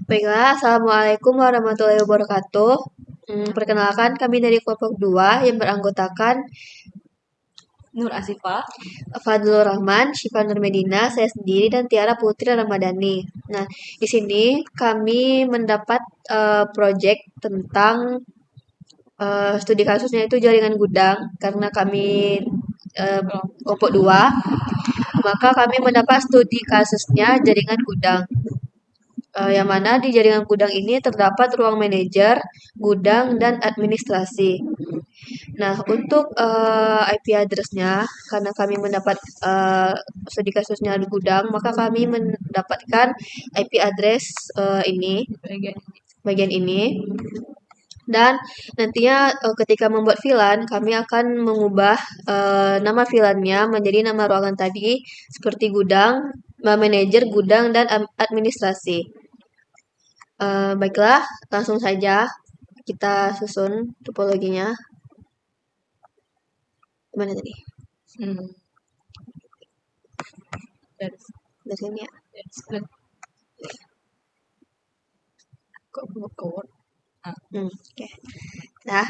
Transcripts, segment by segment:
Baiklah, Assalamualaikum warahmatullahi wabarakatuh. Perkenalkan kami dari kelompok 2 yang beranggotakan Nur Asifah. Fadlur Rahman, Syifa Nur Medina, saya sendiri dan Tiara Putri Ramadhani. Nah, di sini kami mendapat proyek tentang studi kasusnya itu jaringan gudang karena kami eh, kelompok 2, maka kami mendapat studi kasusnya jaringan gudang. Yang mana di jaringan gudang ini terdapat ruang manajer, gudang, dan administrasi. Nah, untuk IP address-nya, karena kami mendapat studi kasusnya di gudang, maka kami mendapatkan IP address ini, bagian ini. Dan nantinya ketika membuat VLAN, kami akan mengubah nama VLAN-nya menjadi nama ruangan tadi, seperti gudang, manajer, gudang, dan administrasi. Baiklah, langsung saja kita susun topologinya. Gimana tadi? Dari sini ya. Kok keluar? Oke. Nah,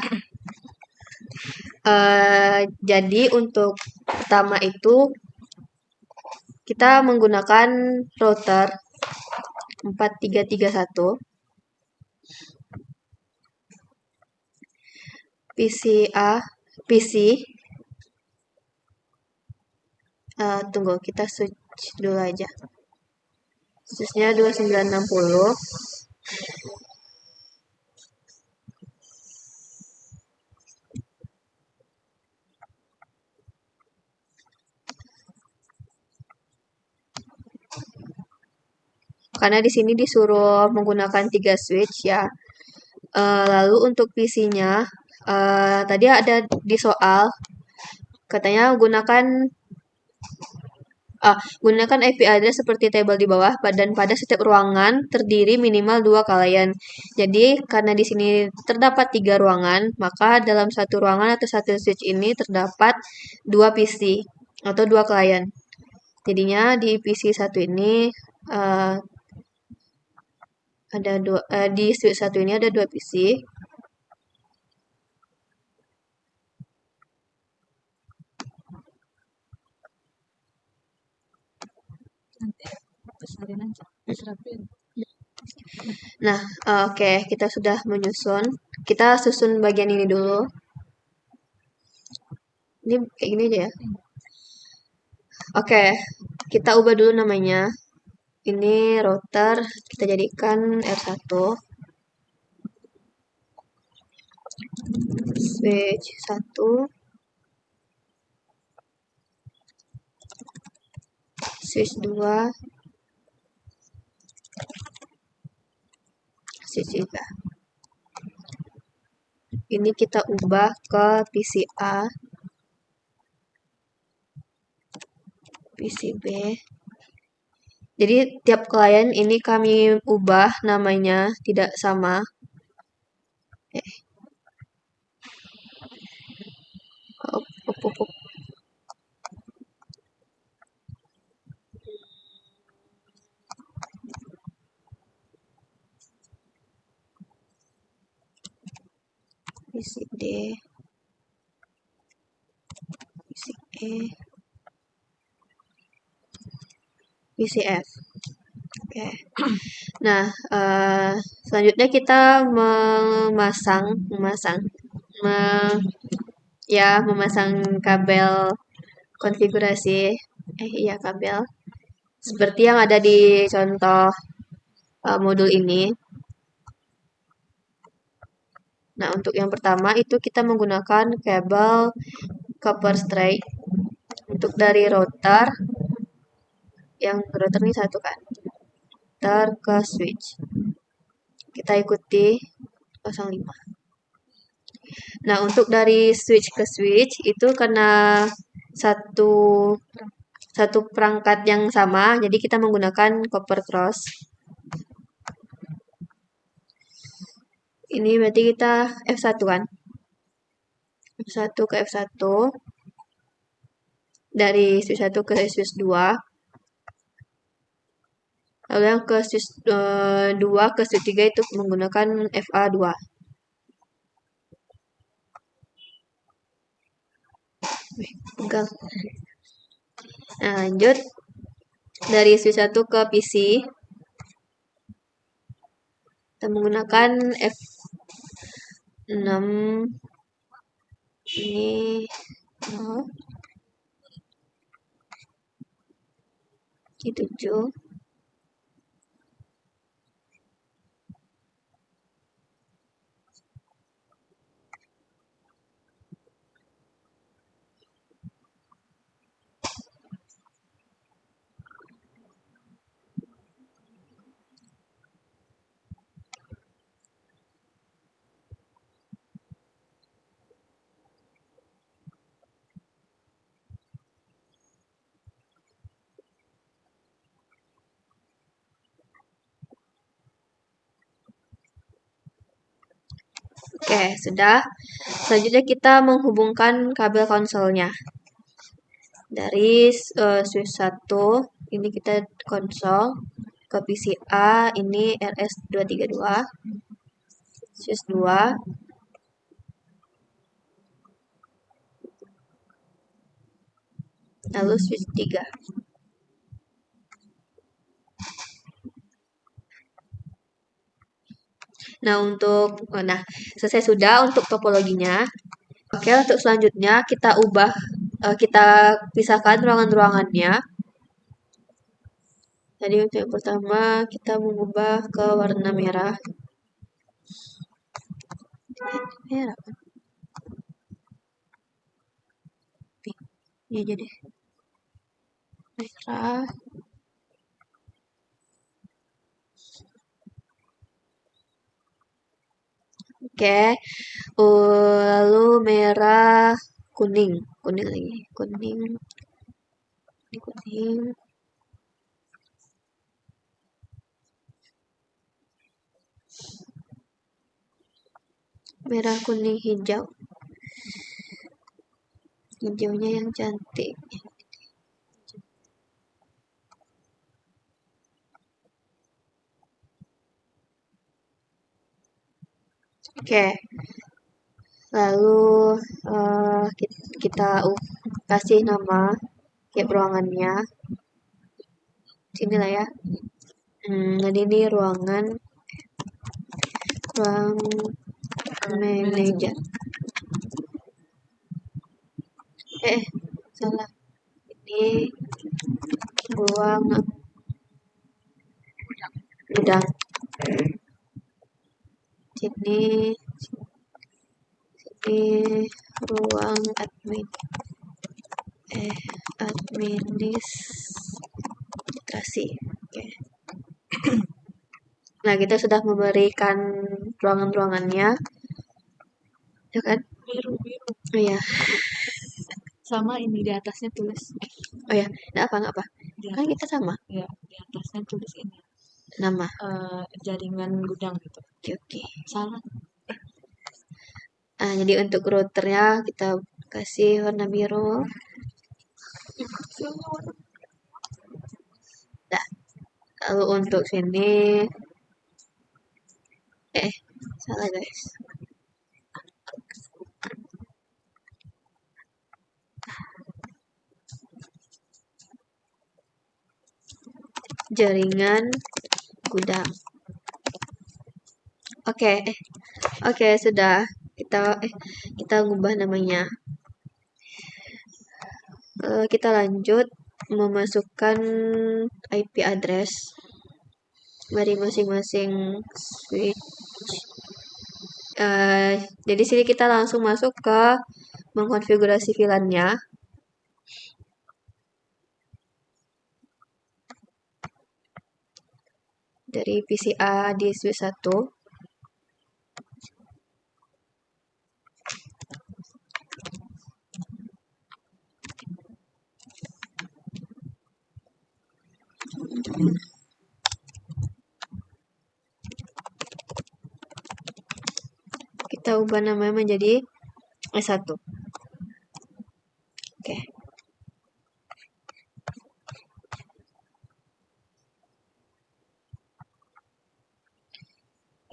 jadi untuk pertama itu kita menggunakan router 4331 PC. Tunggu, kita switch dulu aja. Switchnya 2960. Karena di sini disuruh menggunakan 3 switch ya. Lalu untuk PC-nya, tadi ada di soal, katanya gunakan IP address seperti tabel di bawah dan pada setiap ruangan terdiri minimal 2 klien. Jadi karena di sini terdapat 3 ruangan, maka dalam satu ruangan atau satu switch ini terdapat 2 PC atau 2 klien. Jadinya di PC satu ini di switch satu ini ada 2 PC. Nah, oke, kita sudah menyusun. Kita susun bagian ini dulu. Ini kayak gini aja ya. Oke, kita ubah dulu namanya. Ini router, kita jadikan R1. Switch 1. Switch 2. Switch 3. Ini kita ubah ke PCA, PCB. Jadi tiap klien ini kami ubah namanya tidak sama. PCD, PCE, PCF. Oke. Nah, selanjutnya kita memasang kabel konfigurasi, kabel seperti yang ada di contoh modul ini. Nah, untuk yang pertama itu kita menggunakan kabel copper straight untuk dari router, yang router ini satu kan, router ke switch. Kita ikuti 05. Nah, untuk dari switch ke switch itu karena satu satu perangkat yang sama, jadi kita menggunakan copper cross. Ini berarti kita F1 kan? F1 ke F1. Dari switch 1 ke switch 2. Lalu yang ke switch 2 ke switch 3 itu menggunakan FA2. Pegang. Nah, lanjut dari switch 1 ke PC kita menggunakan F6 ini Q7. Oke, sudah. Selanjutnya kita menghubungkan kabel konsolnya. Dari switch 1, ini kita konsol ke PCA, ini RS232. Switch 2, lalu switch 3. Nah, selesai sudah untuk topologinya. Oke, untuk selanjutnya kita kita pisahkan ruangan-ruangannya. Jadi untuk yang pertama kita mengubah ke warna merah. Merah kan? Ini aja deh. Merah. Oke. Lalu merah, kuning. Kuning lagi. Kuning. Ini kuning. Merah, kuning, hijau. Hijaunya yang cantik. Oke. Lalu kita kasih nama kayak ruangannya. Sini lah ya. Jadi ini ruang manajer. Salah. Ini ruang gudang. Sini ruang administrasi. Oke. Nah, kita sudah memberikan ruangan-ruangannya. Ya kan? Biru. Oh iya. Sama ini di atasnya tulis. Oh ya, enggak apa. Kan kita sama. Ya, di atasnya tulis ini. Nama. Jaringan gudang gitu. Oke. Salah. Jadi untuk routernya kita kasih warna biru. Nah, lalu untuk sini salah guys. Jaringan gudang. Oke, sudah. Kita ubah namanya. Kita lanjut memasukkan IP address dari masing-masing switch. Jadi sini kita langsung masuk ke mengkonfigurasi VLAN-nya. Dari PCA di switch 1. Kita ubah namanya menjadi S1. Oke.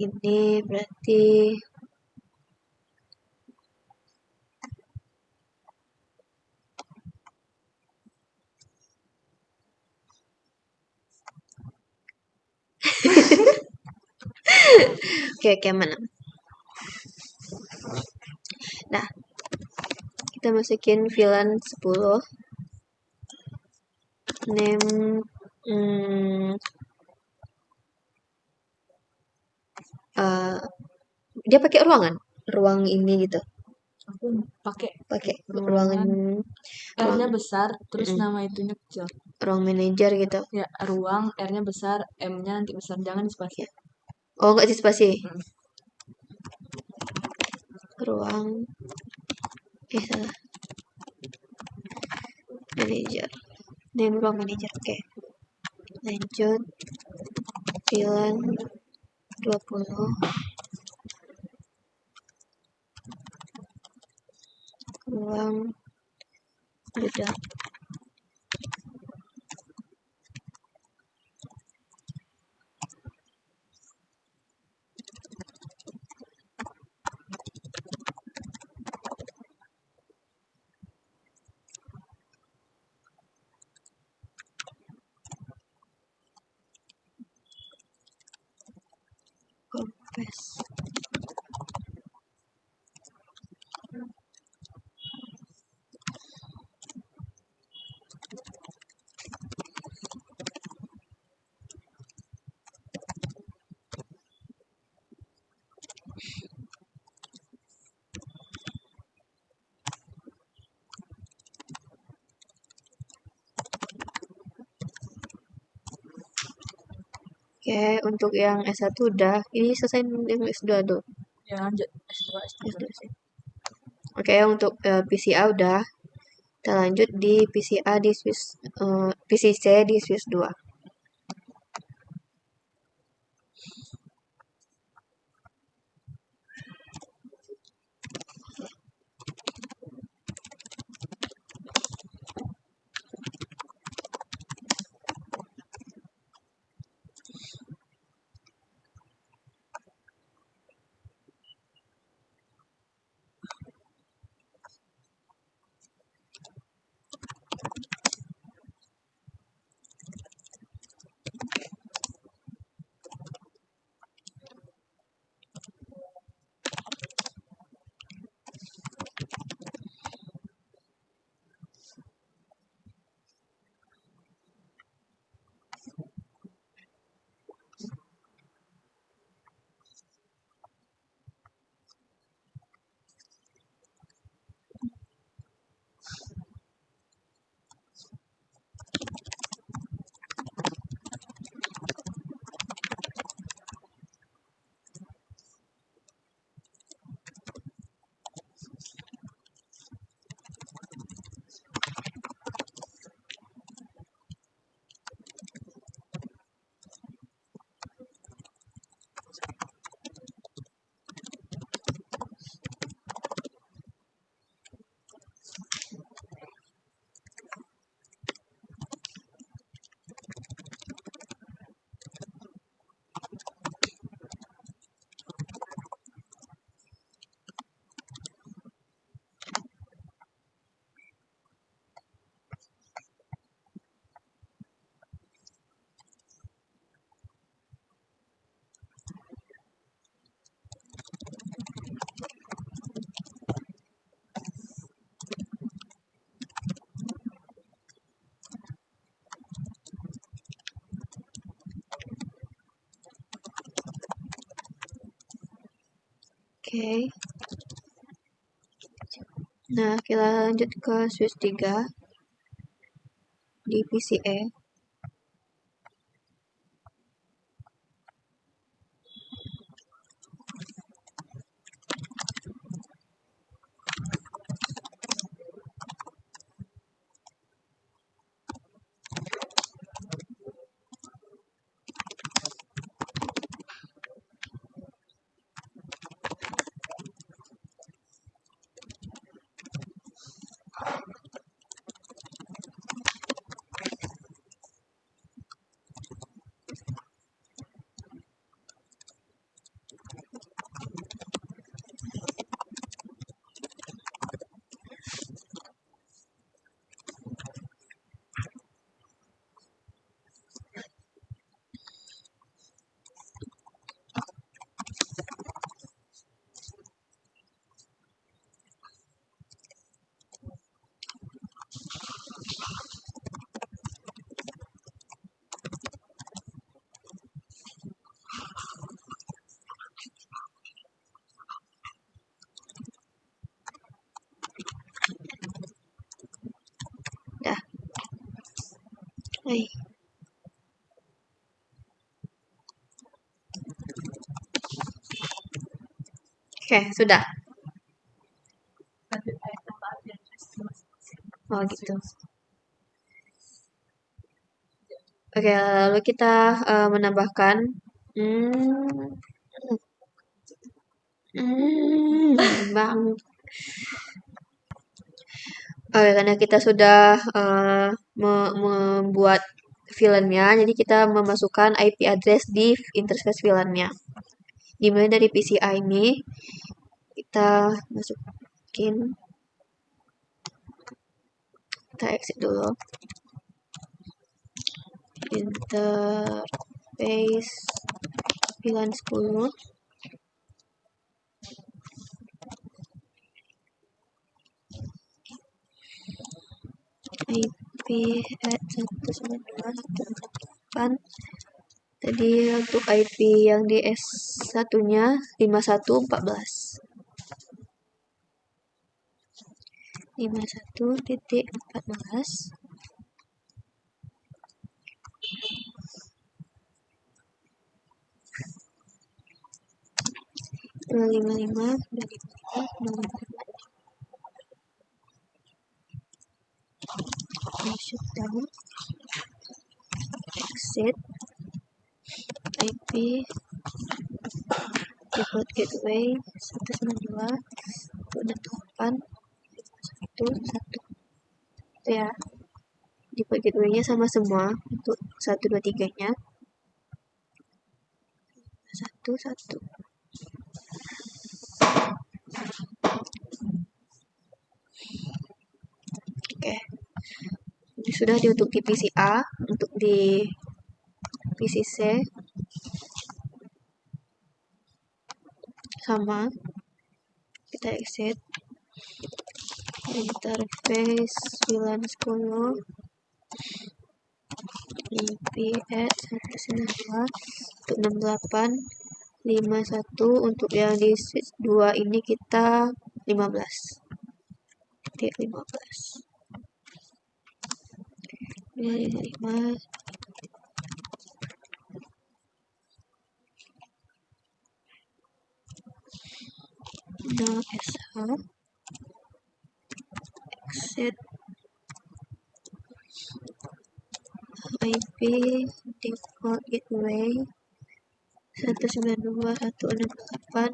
Ini berarti oke mana. Nah, kita masukin VLAN 10. Name uh, dia pakai ruang ini gitu, Aku pakai pakai ruangan R-nya ruang besar, terus mm, nama itunya kecil. ruang manajer gitu Ya, ruang R-nya besar, M-nya nanti besar, jangan spasi. ya. Oh, nggak di spasi. Mm. Ruang salah, manajer, name ruang manajer. Oke, lanjut. VLAN 20 ruang gudang. Kompres. Oke, untuk yang S1 udah. Ini selesai yang S2 tuh. Ya, lanjut S2, S3. Oke, untuk PCA udah. Kita lanjut di PCA di Swiss, PCC di Swiss 2. Oke. Nah, kita lanjut ke Swiss 3 di PCE. Hai. Oke, sudah. Oh gitu. Oke, lalu kita menambahkan hmm, bang. Karena kita sudah membuat VLAN-nya, jadi kita memasukkan IP address di interface VLAN-nya. Dimulai dari PCI ini, kita masukin, kita exit dulu. Interface VLAN 10. IP at 192.168. Tadi untuk IP yang di S1-nya 5114. 51.14. 255, 255, shutdown, exit, IP, default gateway 192.168, 1, itu ya. Default gateway-nya sama semua untuk 123-nya. 1, 1. Oke. Ini sudah untuk di PC A, untuk di PC C sama. Kita exit. Interface VLAN 10. IP at 192.168.51. Untuk yang di switch 2 ini kita 15. Titik 15. 5. No SH. Exit. IP default gateway 192.168.51.1.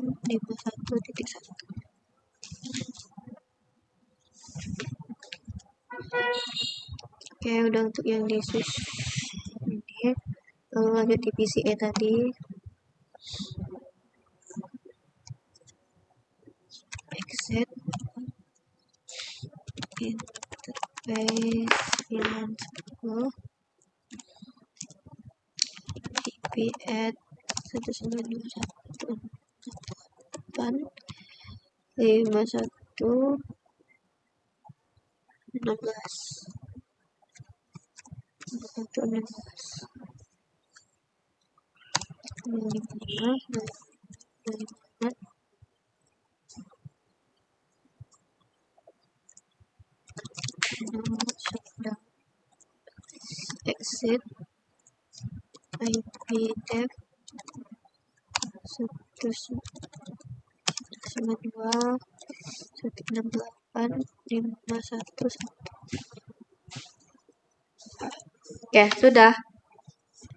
Oke, udah untuk yang di switch ini. Lalu lanjut di PCE tadi. Exit. Interface VLAN 10. IP at 192.168.51.16. 116. Shutdown. Exit. IP def 192.168.51.1. Oke, sudah.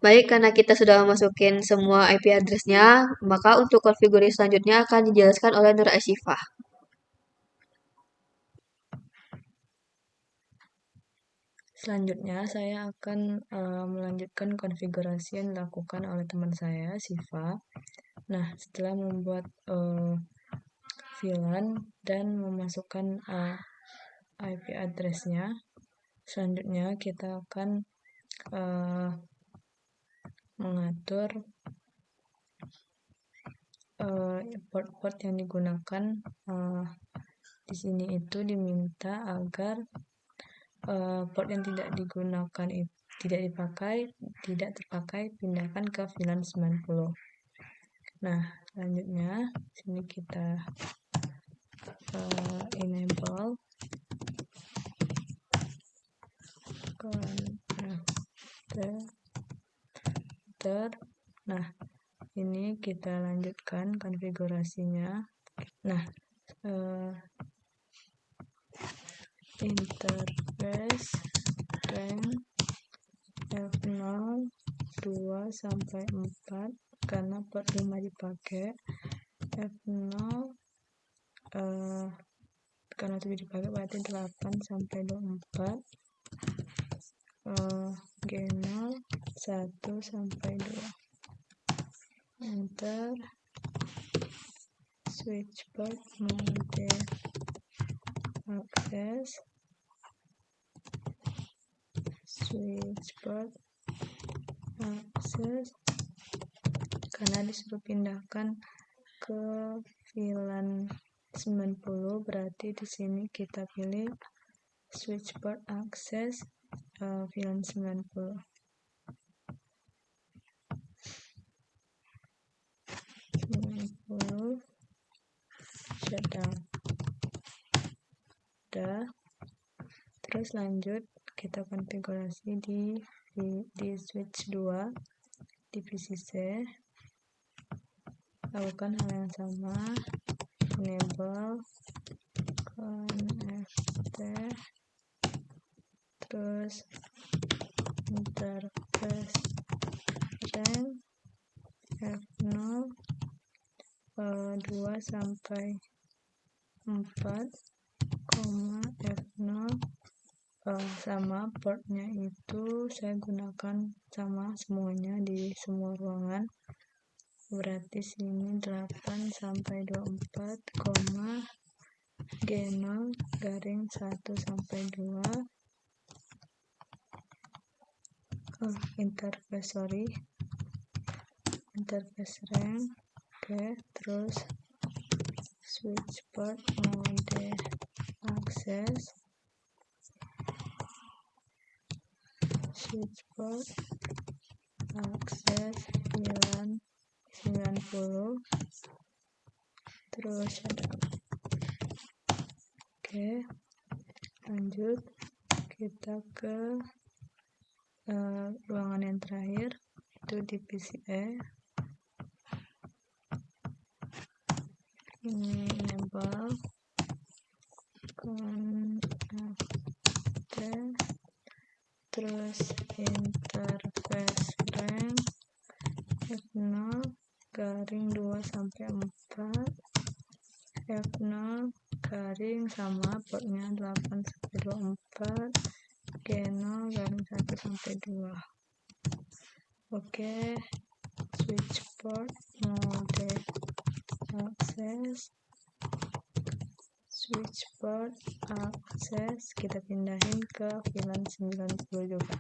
Baik, karena kita sudah masukin semua IP address-nya, maka untuk konfigurasi selanjutnya akan dijelaskan oleh Nur Asyifah. Selanjutnya saya akan melanjutkan konfigurasi yang dilakukan oleh teman saya, Siva. Nah, setelah membuat VLAN dan memasukkan IP address-nya, selanjutnya kita akan mengatur port-port yang digunakan. Di sini itu diminta agar port yang tidak digunakan tidak terpakai pindahkan ke VLAN 90. Nah, selanjutnya sini kita enable kita lanjutkan konfigurasinya. Nah, interface rank F0 2 sampai 4 karena port 5 dipakai. F0 karena 7 dipakai berarti 8 sampai 24. G0 1 sampai 2. Enter. Switch port mode access. Switch port access. Karena disuruh pindahkan ke VLAN 90, berarti di sini kita pilih switch port access VLAN 90. Shutdown. Udah. Terus lanjut kita konfigurasi di switch 2 di VCC. Lakukan hal yang sama. Enable connect, terus interface rank F0 2 sampai 4, F0 sama portnya itu saya gunakan sama semuanya di semua ruangan, berarti sini 8 sampai 24, G0 garing 1 sampai 2. Interface rank. Oke, terus switch port mode access. Switch port access VLAN 90, terus shutdown. Oke, lanjut kita ke ruangan yang terakhir, itu di PCE. Ini enable connect, terus interface rank F0 garing 2 sampai 4, F0 garing sama portnya 8 sampai 24, G0 garing 1 sampai 2. Oke, switch port mode access. Switch port access kita pindahin ke VLAN 90 juga.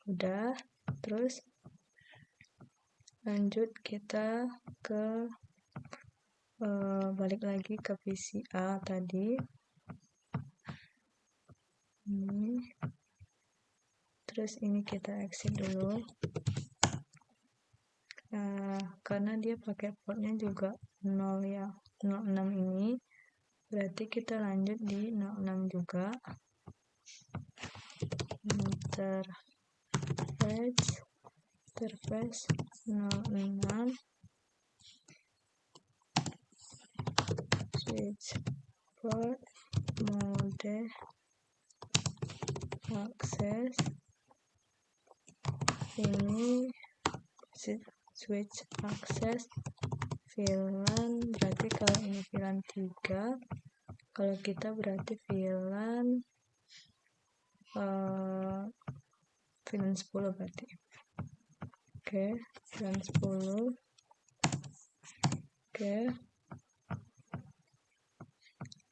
Udah. Terus lanjut kita ke balik lagi ke VCA tadi. Ini. Terus ini kita exit dulu. Karena dia pakai portnya juga 0 ya, 06 ini, berarti kita lanjut di 06 juga. Interface 06, switch port mode access. Ini switch access VLAN, berarti kalau ini VLAN 3, kalau kita berarti VLAN 10 berarti. Oke, VLAN 10. Oke.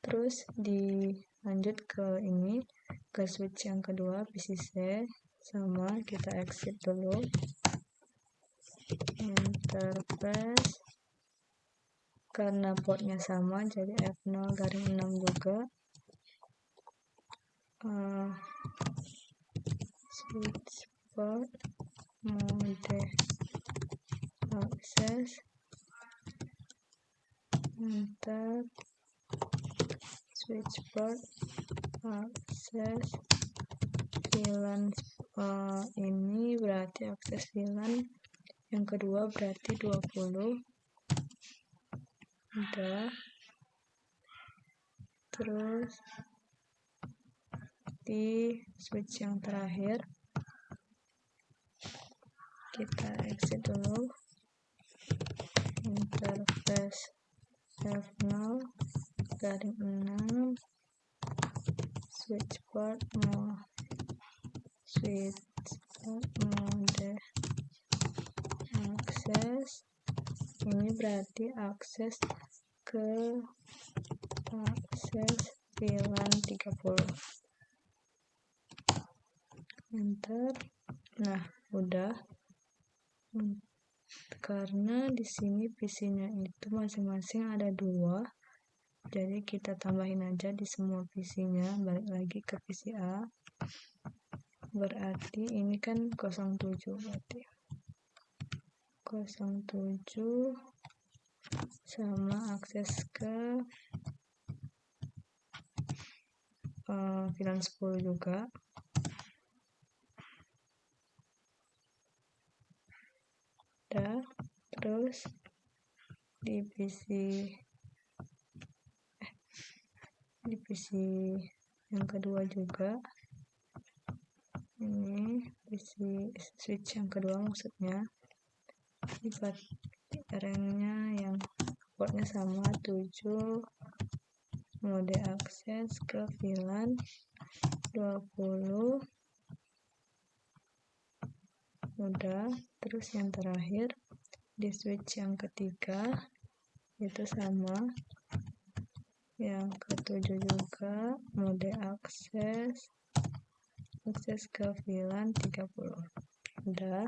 Terus dilanjut ke ini, ke switch yang kedua PCC, sama kita exit dulu. Interface, karena portnya sama jadi F0 garing 6 juga. Switch port mode access. Enter. Switch port access VLAN ini berarti akses VLAN yang kedua berarti 20. Udah. Terus di switch yang terakhir kita exit dulu, interface F0 garing 6 switch port mode akses. Ini berarti akses VLAN 30. Enter. Nah, udah. Karena di sini PC-nya itu masing-masing ada 2, jadi kita tambahin aja di semua PC-nya, balik lagi ke PC A. Berarti ini kan 07, berarti 07 sama akses ke VLAN 10 juga. Terus di PC yang kedua juga, ini PC switch yang kedua maksudnya, di rank-nya yang portnya sama 7, mode akses ke VLAN 20. Udah. Terus yang terakhir di switch yang ketiga itu sama, yang ke-7 juga, mode akses ke VLAN 30. Udah.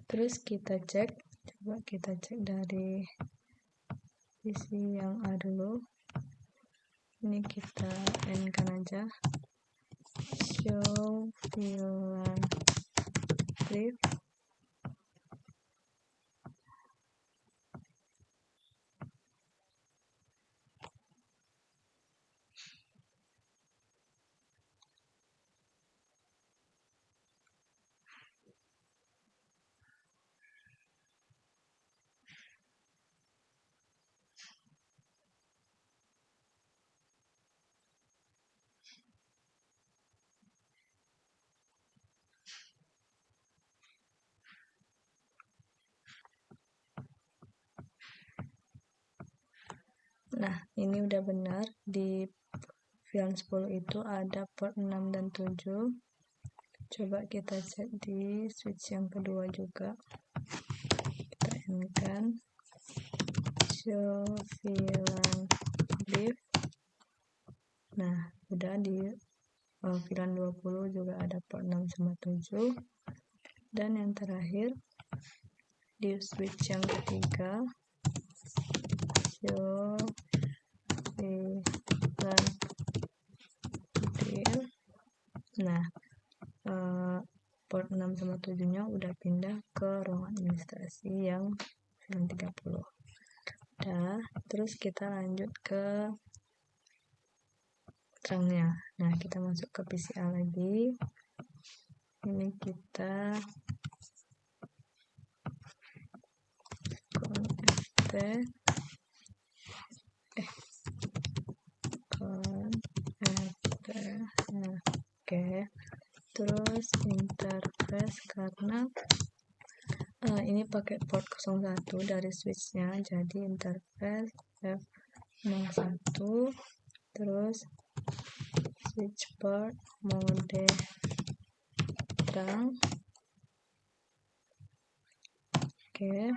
Terus kita coba kita cek dari PC yang A dulu. Ini kita N-kan aja, show VLAN brief. Nah, ini udah benar, di VLAN 10 itu ada port 6 dan 7. Coba kita cek di switch yang kedua juga. Kita N-kan, show VLAN brief. Nah, udah di VLAN 20 juga ada port 6 sama 7. Dan yang terakhir di switch yang ketiga, show VLAN brief. Nah, port 6 sama 7 nya udah pindah ke ruang administrasi yang VLAN 30. Udah. Terus kita lanjut ke terangnya. Nah, kita masuk ke PC A lagi. Ini kita connect. Oke. Terus interface, karena ini pakai port 01 dari switchnya, jadi interface F01. Terus switch port mode terang. Oke.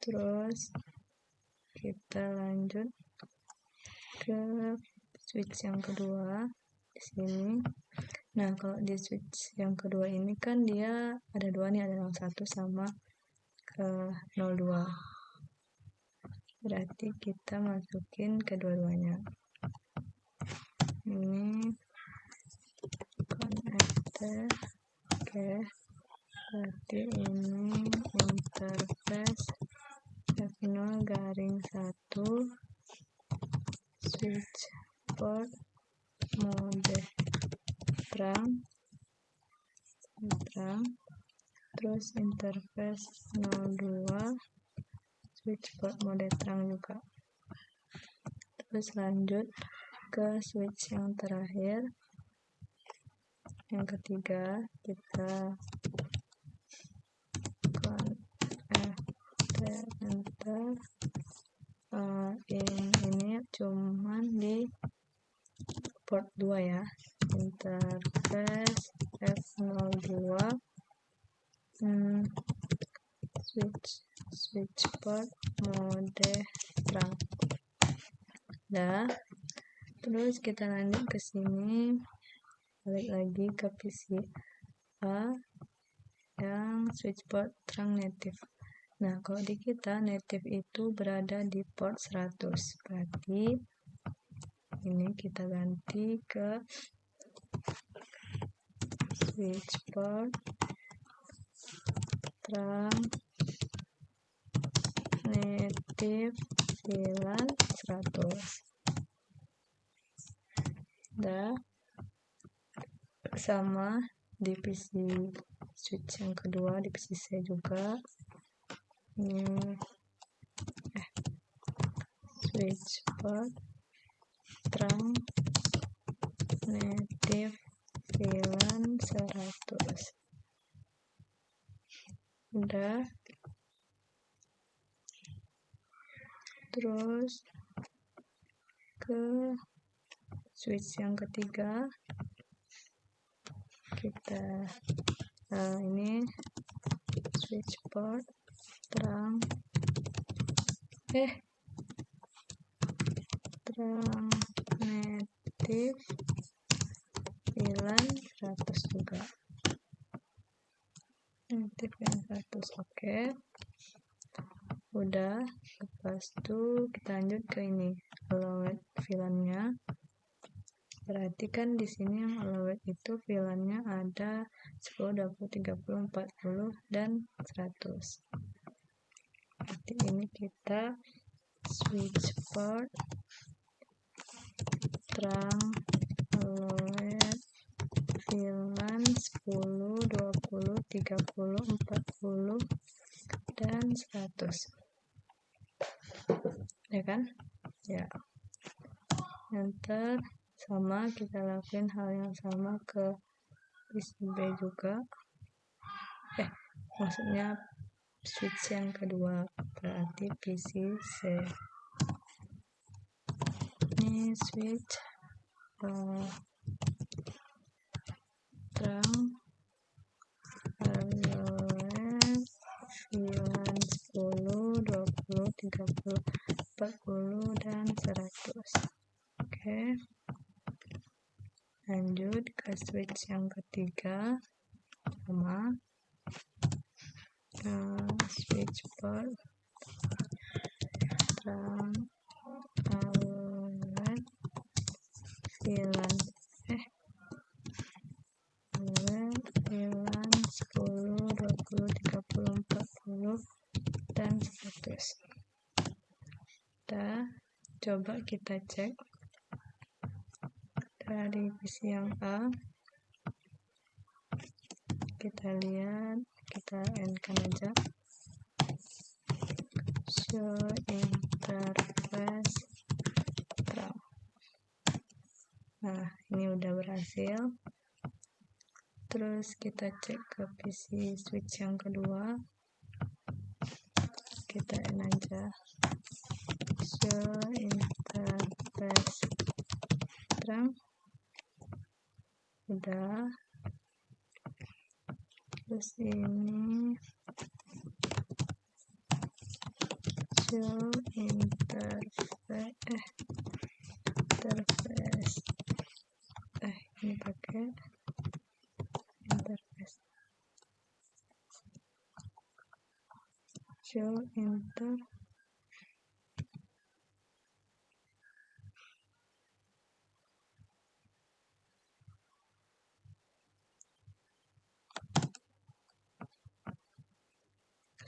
Terus kita lanjut ke switch yang kedua di sini. Nah, kalau di switch yang kedua ini kan dia ada 2 nih, ada 01 sama ke 02. Berarti kita masukin kedua-duanya. Ini connected. Oke. Berarti ini interface F0 garing 1 switch port mode terang. Terus terus interface 02 switch port mode terang juga. Terus lanjut ke switch yang terakhir, yang ketiga, kita enter. Ini cuman di port 2 ya, interface F02 switch port mode terang. Dah, terus kita lanjut ke sini, balik lagi ke PC A yang switch port terang native. Nah, kalau di kita native itu berada di port 100, berarti ini kita ganti ke switch port terang native VLAN 100. Dah, sama di PC switch yang kedua, di PC saya juga. Ini switch port terang native VLAN 100. Udah, terus ke switch yang ketiga, kita ini switch port terang native VLAN 100 juga, native VLAN 100. Oke, udah. Lepas itu kita lanjut ke ini allowed VLAN-nya. Berarti kan di sini yang allowed itu VLAN-nya ada 10, 20, 30, 40 dan 100. Berarti ini kita switch port terang allowed VLAN 10, 20, 30, 40 dan 100. Ya kan? Ya. Enter. Sama, kita lakuin hal yang sama ke PC B juga. Maksudnya switch yang kedua, berarti PC C. Ini switch terang allowed VLAN 10, 20, 30, 40 dan 100. Oke. Lanjut ke switch yang ketiga, sama switch port terang allowed VLAN 10, 20, 30, 40 dan 100. Kita coba kita cek dari PC yang A. Kita lihat, kita end-kan aja. Show interface terang. Nah, ini udah berhasil. Terus kita cek ke PC switch yang kedua. Kita end aja. Show interface terang. Udah. Terus ini show interface ini pakai interface show enter.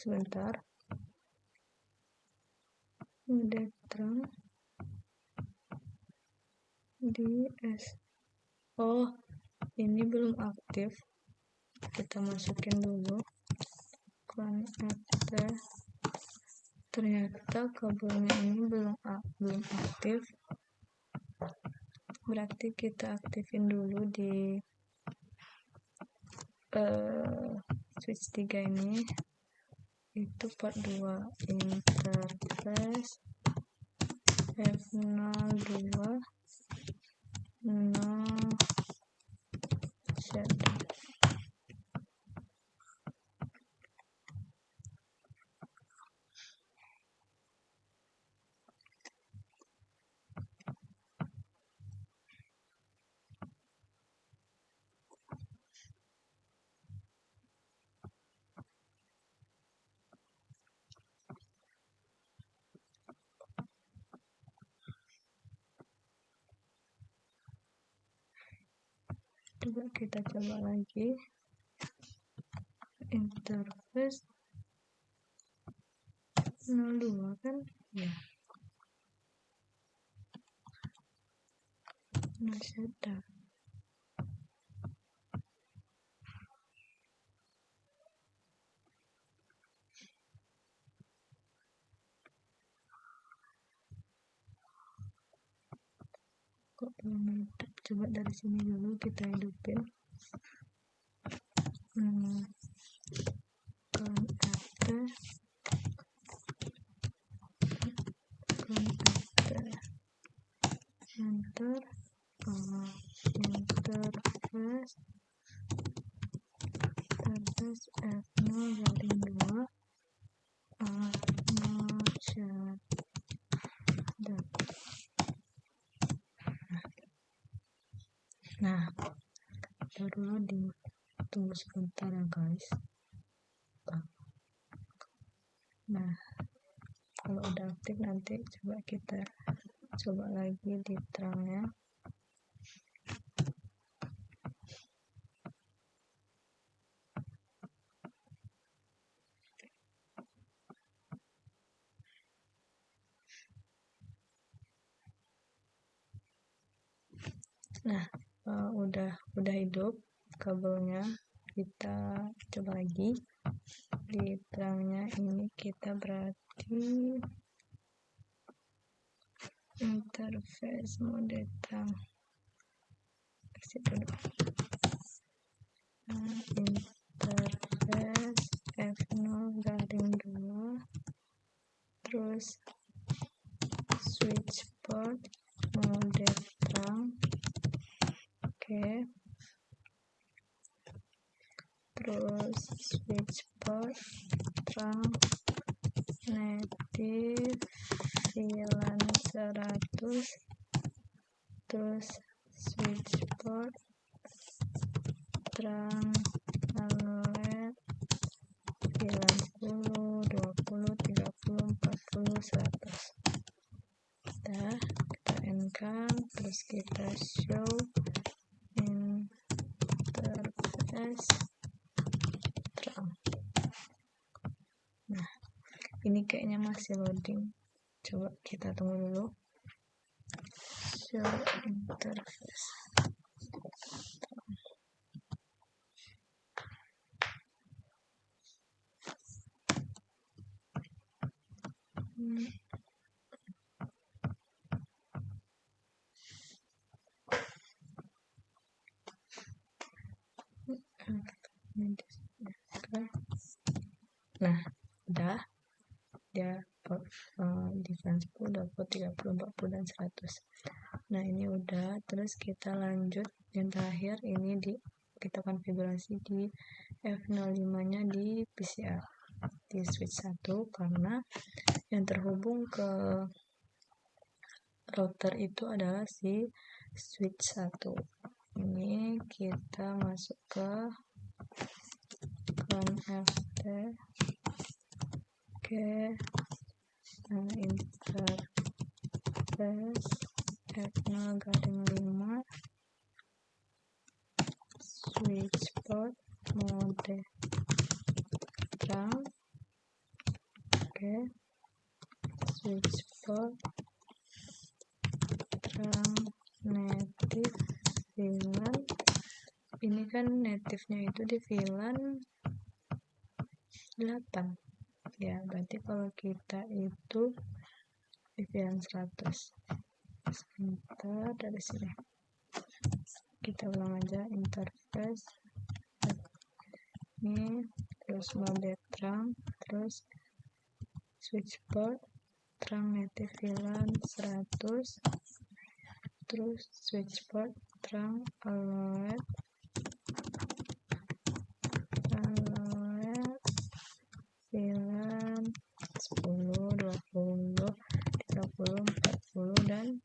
Sebentar, udah terang di oh, ini belum aktif, kita masukin dulu. connector. Ternyata kabelnya ini belum aktif, berarti kita aktifin dulu di switch 3 ini, itu port 2 interface F02 no shutdown. Kita coba lagi interface 02 kan ya, no shutdown. Kok belum hidup? Coba dari sini dulu kita hidupin. Connector enter interface F0 garing 2 no shutdown. Nah, baru tunggu sebentar ya guys. Nah, kalau udah aktif nanti coba kita coba lagi di terangnya. Nah, udah hidup kabelnya. Kita coba lagi di terangnya. Ini kita berarti interface mode terang. Interface F0 garing 2 terus switch port mode terang. Oke. Terus switch port terang native VLAN 100, terus switch port terang LED VLAN 10, 20, 30, 40, 100. Kita N-kan, terus kita show interface terang. Nah, ini kayaknya masih loading, coba kita tunggu dulu. Show interface terang. Nah, udah dia di VLAN 10, 20, 30, 40, dan 100. Nah, ini udah. Terus kita lanjut yang terakhir, ini kita konfigurasi di F05 nya di PCR di switch 1, karena yang terhubung ke router itu adalah si switch 1. Ini kita masuk ke connector ke interface F0 garing 5 switch port mode terang. Oke. Switch port terang native VLAN. Ini kan native-nya itu di VLAN 8. Ya, berarti kalau kita itu di VLAN 100. Sebentar, dari sini kita ulang aja interface ini, terus mode terang, terus switch port terang native VLAN 100, terus switch port terang alloy VLAN 10, 20, 30, 40 dan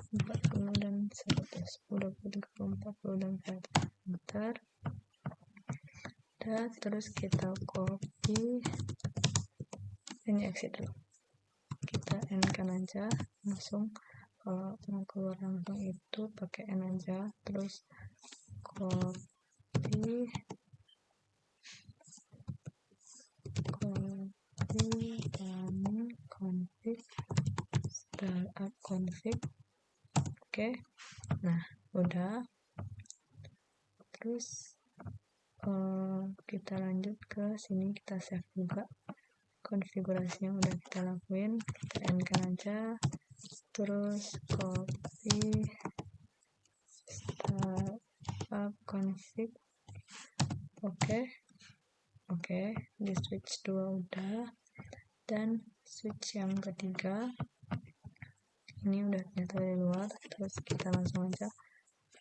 40 dan 100, 20, 30, 40 dan 100. Bentar. Dan terus kita copy, ini exit dulu, kita N kan aja langsung. Kalau mau keluar langsung itu pakai N aja, terus copy dan config startup config. Oke. Nah, udah. Terus kita lanjut ke sini, kita save juga konfigurasinya udah kita lakuin, kita N kan aja, terus copy startup config. Oke, di switch 2 udah, dan switch yang ketiga ini udah ternyata dari luar, terus kita langsung aja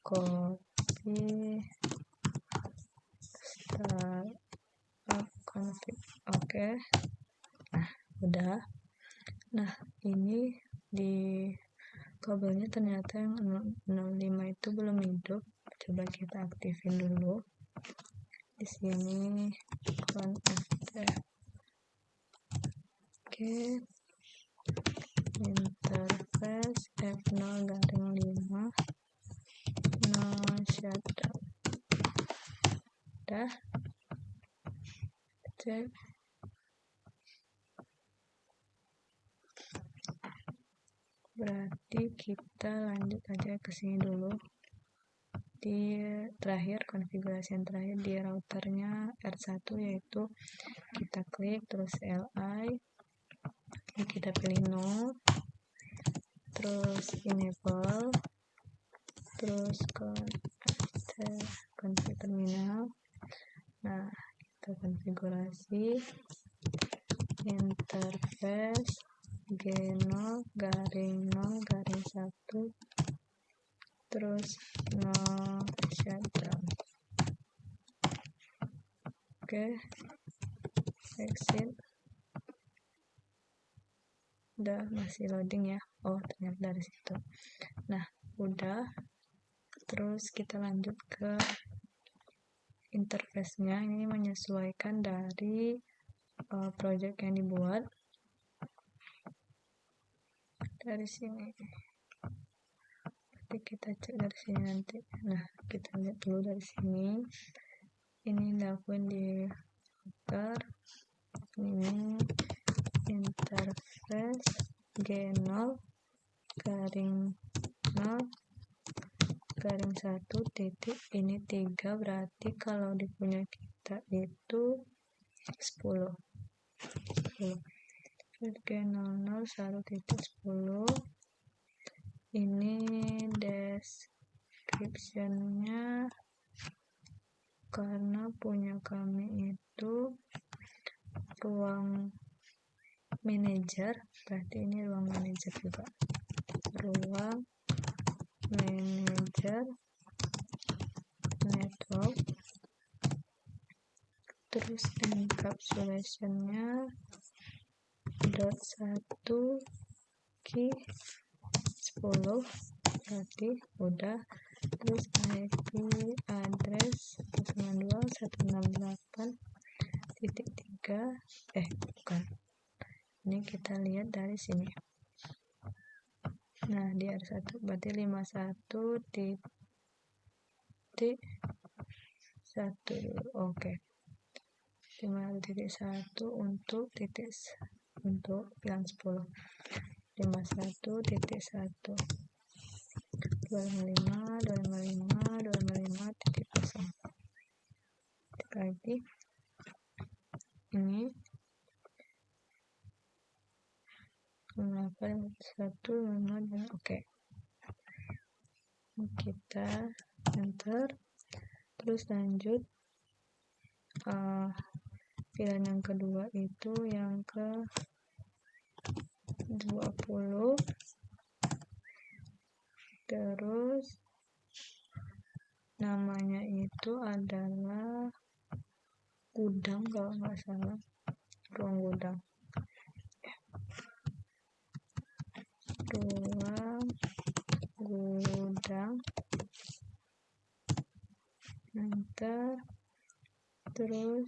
copy startup config. Oke. Nah, udah. Nah, ini di kabelnya ternyata yang 05 itu belum hidup. Coba kita aktifin dulu. Di sini connect. Oke. Interface F0-5 no shutdown. Udah. Cek. Berarti kita lanjut aja ke sini dulu. Di terakhir, konfigurasi yang terakhir di routernya R1, yaitu kita klik terus LI, kita pilih no, terus enable, terus config terminal. Nah, kita konfigurasi interface G0-0-1, terus no shutdown. Oke, exit. Udah, masih loading ya. Oh, ternyata dari situ. Nah, udah. Terus kita lanjut ke interface-nya. Ini menyesuaikan dari project yang dibuat. Dari sini. Nanti kita cek dari sini nanti. Nah, kita lihat dulu dari sini. Ini dilakukan di router. Ini interface G0-0-1 titik, ini 3, berarti kalau di punya kita itu 10. G001.10. Ini description-nya karena punya kami itu ruang manager, berarti ini ruang manager juga. Ruang manager network. Terus encapsulation-nya .1 key 10, berarti udah. Terus IP address 192.168.3. Bukan, ini kita lihat dari sini. Nah, di R1 berarti 51.1 dulu. Oke. 51.1 untuk VLAN 10. 51.1 255.255.0. IP ini 815 dan oke. Kita enter, terus lanjut. Pilihan yang kedua itu yang ke 20, terus namanya itu adalah gudang kalau nggak salah, ruang gudang. Enter, terus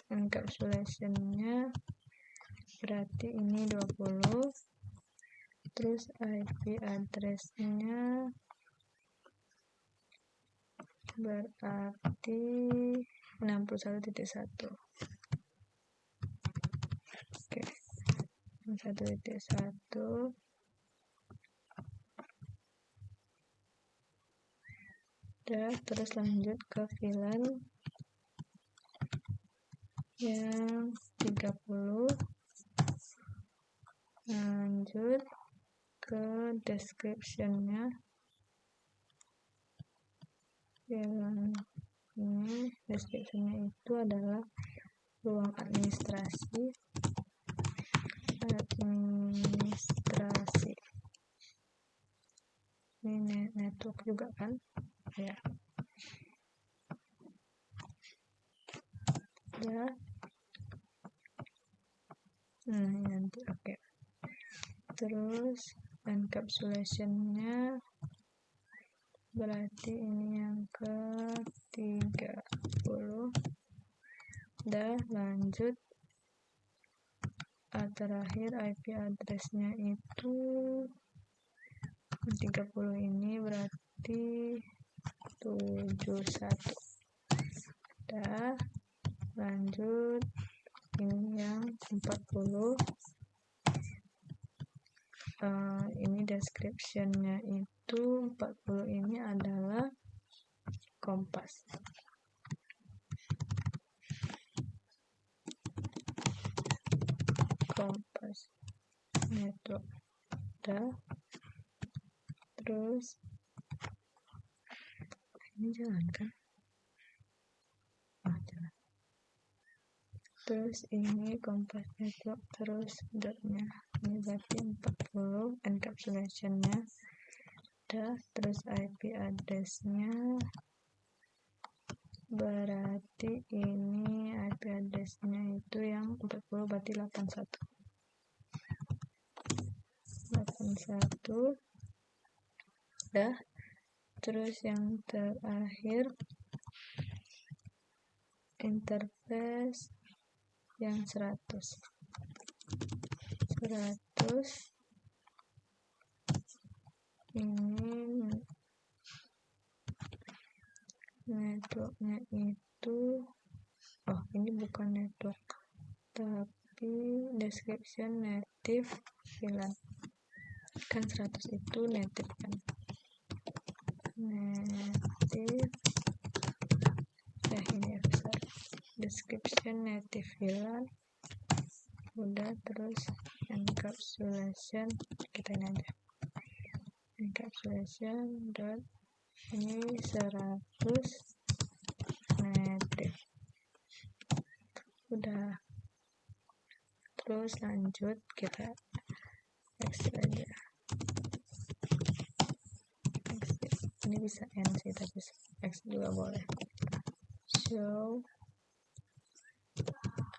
encapsulation-nya berarti ini 20, terus IP address-nya berarti 61.1. Oke, 61.1. Terus lanjut ke VLAN yang 30, lanjut ke description-nya. VLAN ini description-nya itu adalah ruang administrasi. Ini network juga kan ya. Nanti oke. Terus encapsulation-nya berarti ini yang ke 30. Lanjut. Terakhir IP address-nya itu 30 ini berarti 71. Lanjut ini yang 40. Ini description-nya itu 40 ini adalah Kompas. Network. Terus ini jalan kan? Jalan. Terus ini Kompas network, terus dotnya ini berarti 40, encapsulation-nya terus IP address-nya berarti ini IP address-nya itu yang 40 berarti 81. Terus yang terakhir interface yang 100 ini networknya itu ini bukan network tapi description native VLAN kan 100 itu native kan, native ini besar, description native VLAN udah. Terus encapsulation kita ini aja, encapsulation dot ini 100 native udah. Terus lanjut kita exit aja, exit. Ini bisa end sih tapi exit juga boleh. Show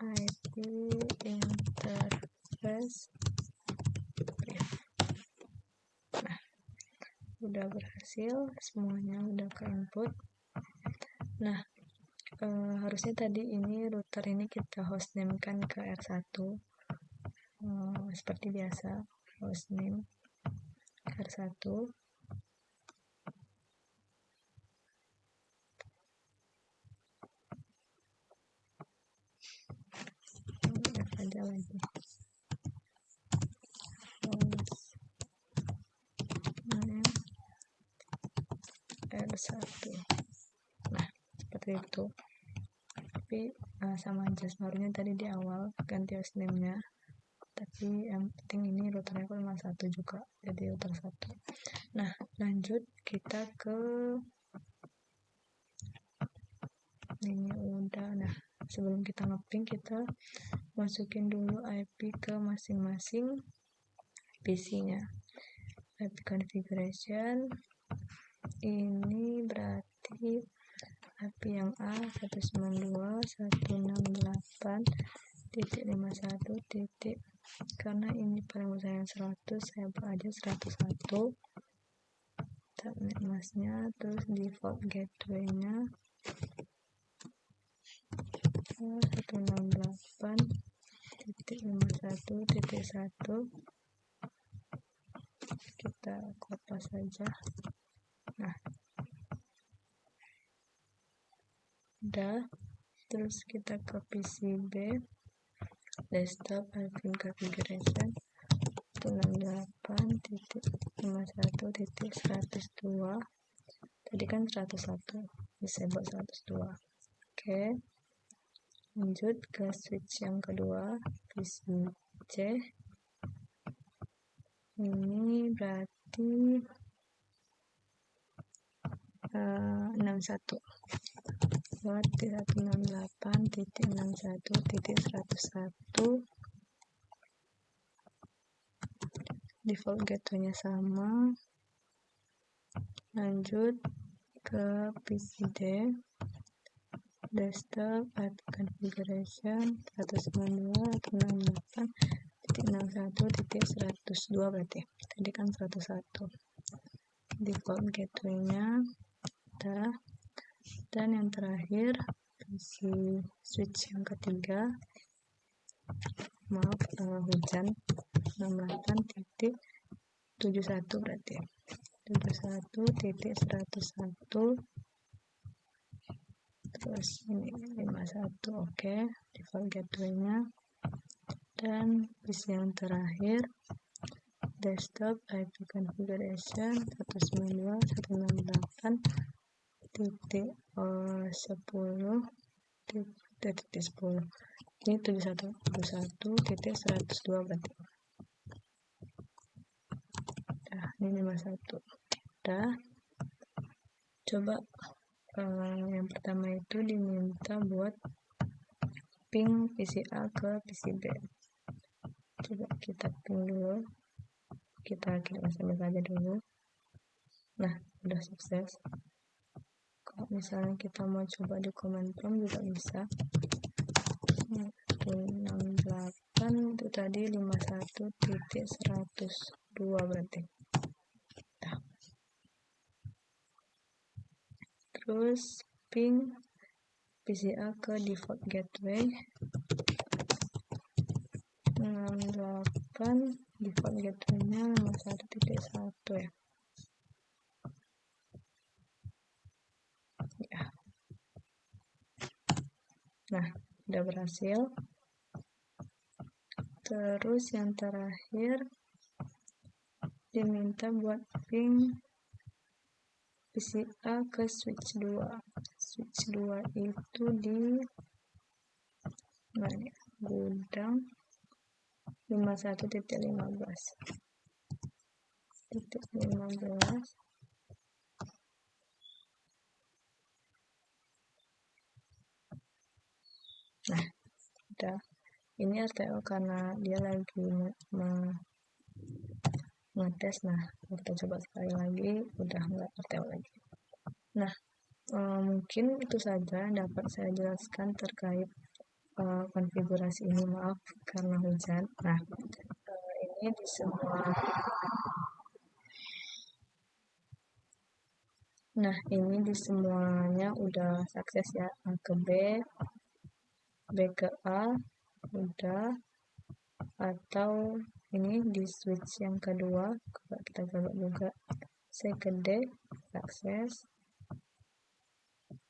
IP interface. Udah berhasil, semuanya udah ke input. Harusnya tadi ini router ini kita hostname kan ke R1 seperti biasa, hostname R1. Aja lagi R1. Seperti itu. tapi sama aja sebenarnya tadi di awal ganti host name-nya, tapi yang penting ini routernya cuma satu juga, jadi router satu. Nah lanjut kita ke ini udah. Nah sebelum kita ngeping, kita masukin dulu IP ke masing-masing PC-nya. IP configuration ini berarti IP yang A 192.168.51. Karena ini paling besar yang 100, saya buat aja 101. Subnet masknya, terus default gateway-nya 168.51.1. Kita kopas saja. Nah udah, terus kita ke PCB desktop IP configuration 168.51.102. tadi kan 101, bisa buat 102. Oke, lanjut ke switch yang kedua, PCC. Ini berarti 61 buat 168.61.101. Default gateway-nya sama. Lanjut ke PCD desktop IP configuration 192.168.61.102 berarti tadi kan 101. Default gateway-nya udah. Dan yang terakhir PC switch yang ketiga, maaf hujan, 68.71 berarti 71.101. terus ini 51. Oke, default gateway-nya. Dan PC yang terakhir desktop IP configuration 192.168.10. Ini 71.101.102 berarti. Nah, ini 51. Udah. Coba yang pertama itu diminta buat ping PCA ke PCB. Coba kita ping dulu. Kita kirim SMS aja dulu. Nah, udah sukses. Kalau misalnya kita mau coba di command prompt juga bisa. 168 itu tadi 51.102 berarti. Nah. Terus ping PCA ke default gateway 68, default gateway-nya 51.1 ya. Nah, udah berhasil. Terus yang terakhir diminta buat ping PCA ke switch 2. Switch 2 itu di mana? Gudang 51.15. Nah, udah. Ini RTL karena dia lagi ngetes. Nah, kita coba sekali lagi, udah nggak RTL lagi. Nah, mungkin itu saja yang dapat saya jelaskan terkait konfigurasi ini. Maaf karena hujan. Nah, ini di semua. Nah, ini di semuanya udah sukses ya. A ke B, B ke A, udah. Atau ini di switch yang kedua, kita coba juga. C ke D, sukses.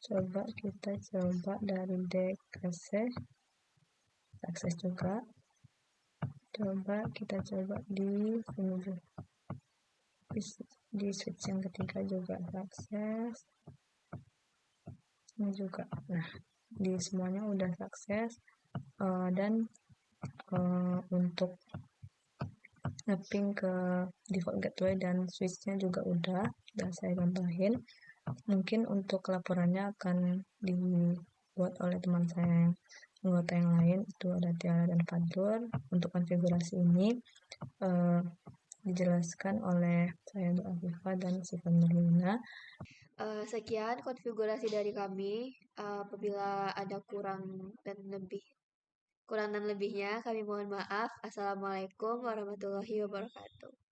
Coba kita coba dari D ke C, sukses juga. Coba kita coba di sini juga. Di switch yang ketiga juga sukses. Ini juga. Nah, di semuanya udah sukses. Dan untuk mapping ke default gateway dan switchnya juga udah saya tambahin. Mungkin untuk laporannya akan dibuat oleh teman saya yang anggota yang lain, itu ada Tiara dan Fadlur. Untuk konfigurasi ini dijelaskan oleh saya Afifah dan Siva Nurlina. Sekian konfigurasi dari kami. Apabila ada kurang dan lebihnya, kami mohon maaf. Assalamualaikum warahmatullahi wabarakatuh.